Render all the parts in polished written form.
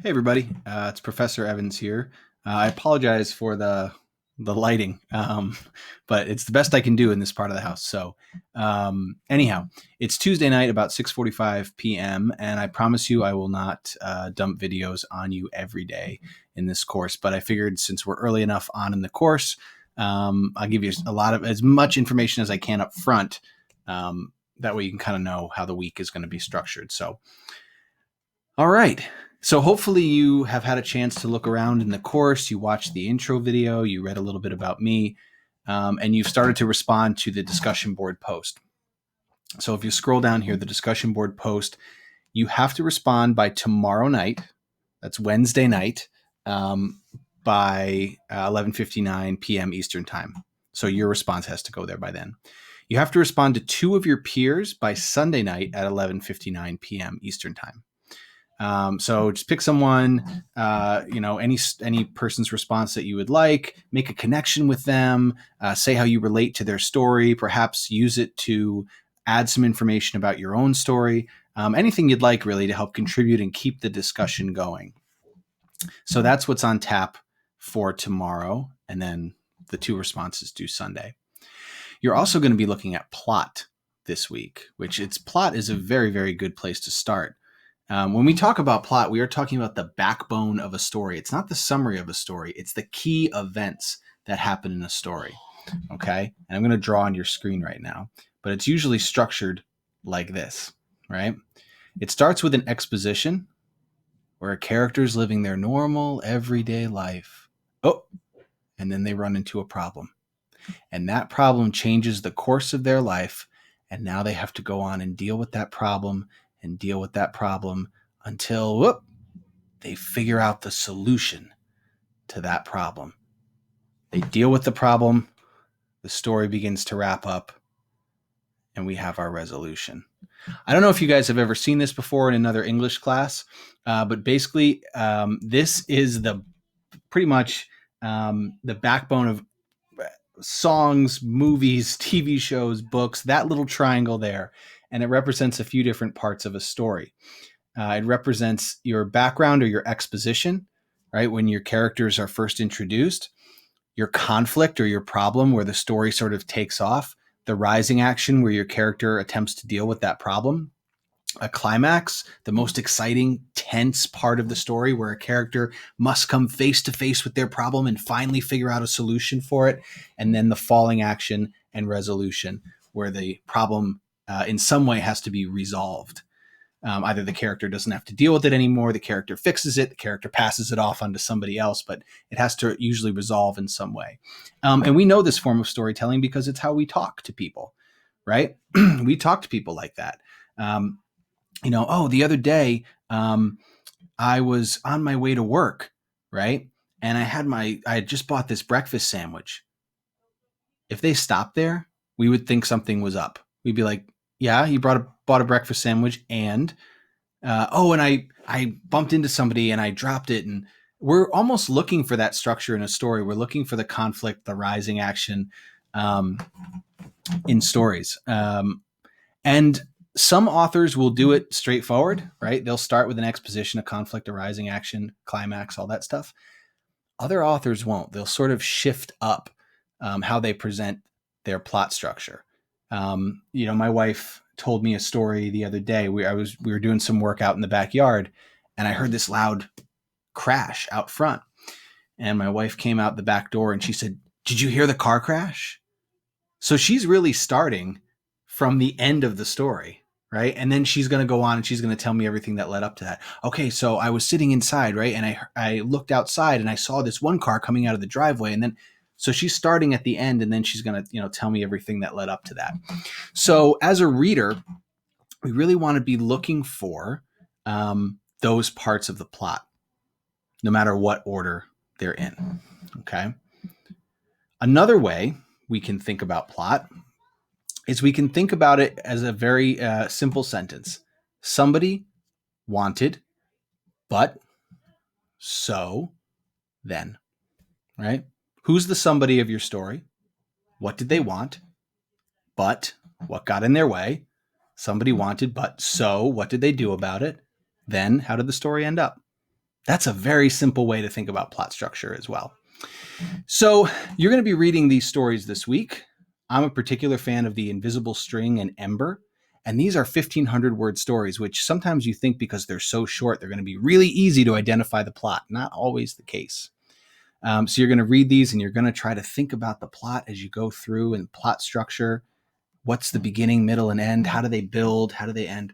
Hey everybody, it's Professor Evans here. I apologize for the lighting, but it's the best I can do in this part of the house. So, anyhow, it's Tuesday night about 6:45 p.m. and I promise you I will not dump videos on you every day in this course. But I figured since we're early enough on in the course, I'll give you as much information as I can up front. That way you can kind of know how the week is going to be structured. So. All right. So hopefully you have had a chance to look around in the course. You watched the intro video, you read a little bit about me, and you've started to respond to the discussion board post. So if you scroll down here, the discussion board post, you have to respond by tomorrow night. That's Wednesday night by 11:59 p.m. Eastern time. So your response has to go there by then. You have to respond to two of your peers by Sunday night at 11:59 p.m. Eastern time. So just pick someone, any person's response that you would like, make a connection with them, say how you relate to their story, perhaps use it to add some information about your own story, anything you'd like really to help contribute and keep the discussion going. So that's what's on tap for tomorrow. And then the two responses due Sunday. You're also going to be looking at plot this week, plot is a very, very good place to start. When we talk about plot, we are talking about the backbone of a story. It's not the summary of a story. It's the key events that happen in a story. Okay. And I'm going to draw on your screen right now, but it's usually structured like this, right? It starts with an exposition where a character is living their normal everyday life. Oh, and then they run into a problem. And that problem changes the course of their life. And now they have to go on and deal with that problem and deal with that problem until they figure out the solution to that problem. They deal with the problem, the story begins to wrap up, and we have our resolution. I don't know if you guys have ever seen this before in another English class, but basically this is pretty much the backbone of songs, movies, TV shows, books, that little triangle there. And it represents a few different parts of a story. It represents your background or your exposition, right? When your characters are first introduced, your conflict or your problem where the story sort of takes off, the rising action where your character attempts to deal with that problem, a climax, the most exciting, tense part of the story where a character must come face to face with their problem and finally figure out a solution for it, and then the falling action and resolution where the problem in some way has to be resolved. Either the character doesn't have to deal with it anymore, the character fixes it, the character passes it off onto somebody else, but it has to usually resolve in some way. And we know this form of storytelling because it's how we talk to people, right? We talk to people like that. The other day, I was on my way to work, right? And I had just bought this breakfast sandwich. If they stopped there, we would think something was up. We'd be like, yeah, you bought a breakfast sandwich and I bumped into somebody and I dropped it. And we're almost looking for that structure in a story. We're looking for the conflict, the rising action in stories. And some authors will do it straightforward, right? They'll start with an exposition, a conflict, a rising action, climax, all that stuff. Other authors won't. They'll sort of shift up how they present their plot structure. My wife told me a story the other day. We were doing some work out in the backyard, and I heard this loud crash out front. And my wife came out the back door and she said, "Did you hear the car crash?" So she's really starting from the end of the story, right? And then she's going to go on and she's going to tell me everything that led up to that. Okay, so I was sitting inside, right? And I looked outside and I saw this one car coming out of the driveway, and then so she's starting at the end, and then she's going to, tell me everything that led up to that. So as a reader, we really want to be looking for those parts of the plot, no matter what order they're in. Okay. Another way we can think about plot is we can think about it as a very simple sentence. Somebody wanted, but so then, right? Who's the somebody of your story? What did they want? But what got in their way? Somebody wanted, but so what did they do about it? Then how did the story end up? That's a very simple way to think about plot structure as well. So you're going to be reading these stories this week. I'm a particular fan of The Invisible String and Ember. And these are 1,500 word stories, which sometimes you think because they're so short, they're going to be really easy to identify the plot. Not always the case. So you're going to read these and you're going to try to think about the plot as you go through and plot structure. What's the beginning, middle, and end? How do they build? How do they end?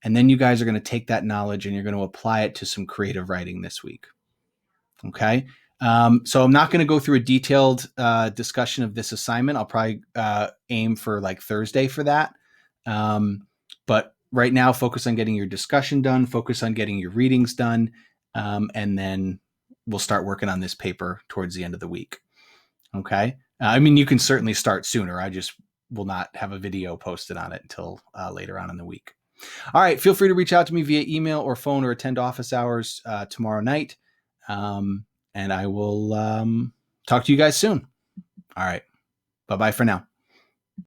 And then you guys are going to take that knowledge and you're going to apply it to some creative writing this week. Okay. So I'm not going to go through a detailed discussion of this assignment. I'll probably aim for like Thursday for that. But right now, focus on getting your discussion done, focus on getting your readings done, and then we'll start working on this paper towards the end of the week. Okay. I mean, you can certainly start sooner. I just will not have a video posted on it until later on in the week. All right. Feel free to reach out to me via email or phone or attend office hours tomorrow night. And I will talk to you guys soon. All right. Bye-bye for now.